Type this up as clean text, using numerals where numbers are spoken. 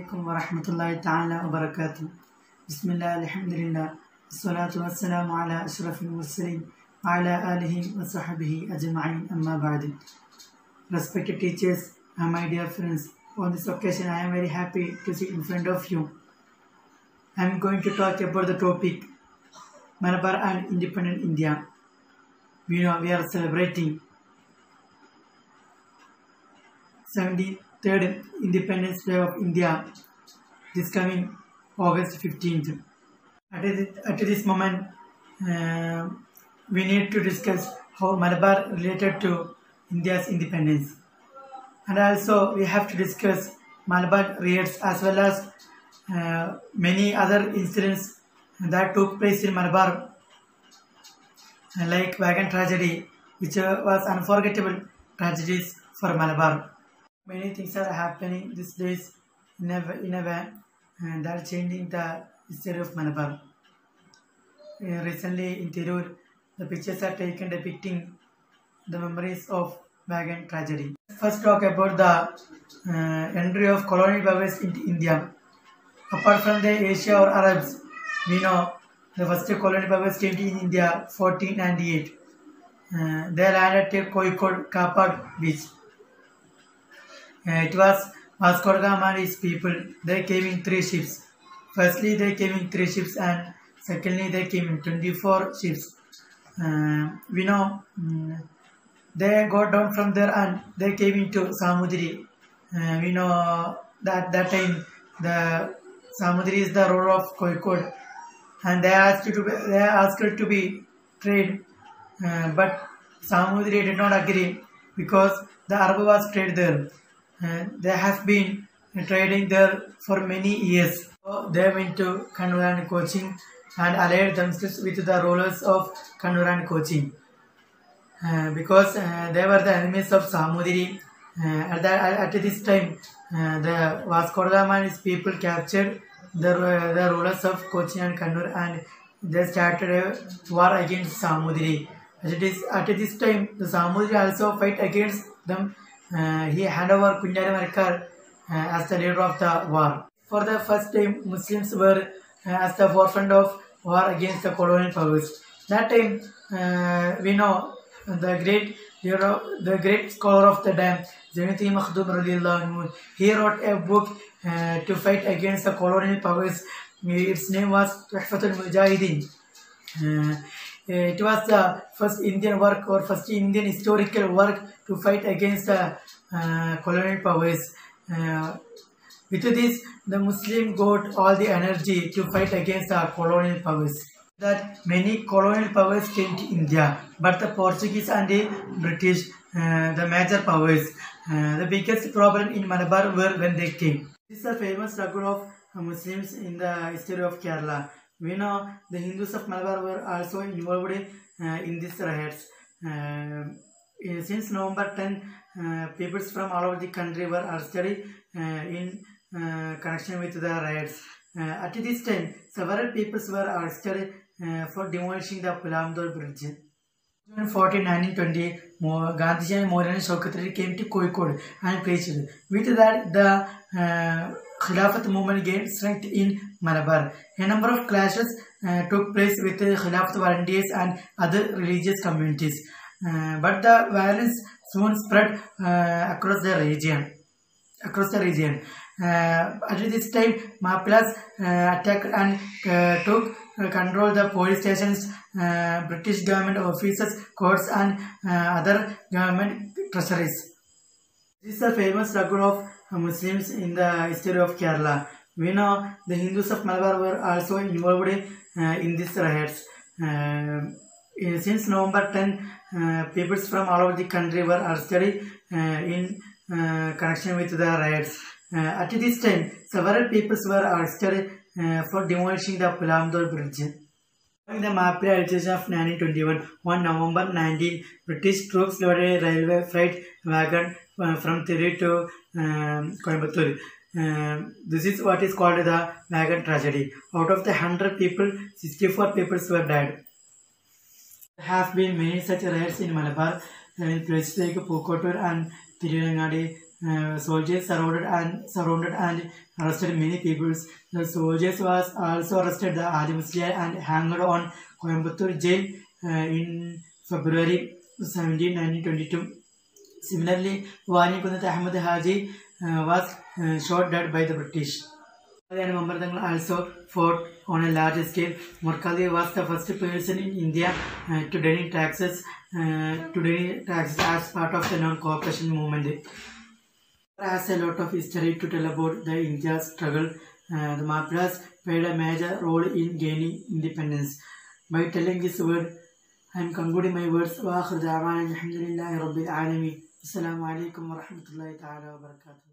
Assalamualaikum warahmatullahi ta'ala wabarakatuh. Bismillah, alhamdulillah, wassalatu wassalamu ala ashrafil mursalin wa ala alihi wa sahbihi ajma'in amma ba'di. Respected teachers and my dear friends, on this occasion I am very happy to sit in front of you. I am going to talk about the topic Malabar and Independent India. We are celebrating 73rd Independence Day of India this coming August 15th. At this moment, we need to discuss how Malabar related to India's independence. And also we have to discuss Malabar raids as well as many other incidents that took place in Malabar, like wagon tragedy, which was unforgettable tragedies for Malabar. Many things are happening these days in a way that are changing the history of Malabar. Recently in Tirur, the pictures are taken depicting the memories of wagon tragedy. First talk about the entry of colonial powers into India. Apart from the Asia or Arabs, we know the first colonial powers came to India 1498. They landed at Kozhikode Kapad beach. It was Vasco da Gama and his people. They came in 3 ships. Firstly, they came in 3 ships, and secondly, they came in 24 ships. We know they got down from there and they came into Samudri. We know that time the Samudri is the ruler of Kozhikode, and they asked to be trade, but Samudri did not agree because the Arab was trade there. They have been trading there for many years. So they went to Kannur and Cochin and allied themselves with the rulers of Kannur and Cochin because they were the enemies of Samudri. At this time, the Vasco da Gama and his people captured the rulers of Cochin and Kannur, and they started a war against Samudri. At this time, the Samudri also fight against them. He handed over Kunjari Markar as the leader of the war. For the first time, Muslims were at the forefront of war against the colonial powers. That time, we know the great hero, the great scholar of the time, Janati Makhdum Radiyallahu Anhu, he wrote a book to fight against the colonial powers. Its name was Tuhfatul Mujahideen. It was the first Indian work or first Indian historical work to fight against the colonial powers. With this, the Muslim got all the energy to fight against the colonial powers. That many colonial powers came to India, but the Portuguese and the British, the major powers, the biggest problem in Malabar were when they came. This is a famous struggle of Muslims in the history of Kerala. We know the Hindus of Malabar were also involved in these riots. Since November 10, peoples from all over the country were arrested in connection with the riots. At this time, several peoples were arrested for demolishing the Pulamdor Bridge. In 1920, Gandhiji and Maulana Shaukat Ali came to Kozhikode and preached. With that, the Khilafat movement gained strength in Malabar. A number of clashes took place with Khilafat volunteers and other religious communities. But the violence soon spread across the region. At this time, Mapilas attacked and took control the police stations, British government offices, courts, and other government treasuries. This is a famous struggle of Muslims in the history of Kerala. We know the Hindus of Malabar were also involved in these riots. Since November 10, peoples from all over the country were arrested in connection with the riots. At this time, several peoples were arrested for demolishing the Pulamdor Bridge. During the Mapira agitation of 1921, on November 19, British troops loaded a railway freight wagon from Tirur to Coimbatore. This is what is called the wagon tragedy. Out of the 100 people, 64 people were dead. There have been many such riots in Malabar in places like Pukotur and Tirunangadi, soldiers surrounded and arrested many people. The soldiers was also arrested the Ali Muslim and hanged on Coimbatore jail in February 17, 1922. Similarly, Wani Kunat Ahmad Haji was shot dead by the British. And Mamardangal also fought on a large scale. Murkali was the first person in India to deny taxes as part of the non-cooperation movement. Has a lot of history to tell about the India's struggle. The Mapras played a major role in gaining independence. By telling this word, I am concluding my words. Wa akhir da'wana alhamdulillahi rabbil alamin. Assalamu alaikum wa rahmatullahi ta'ala wa barakatuh.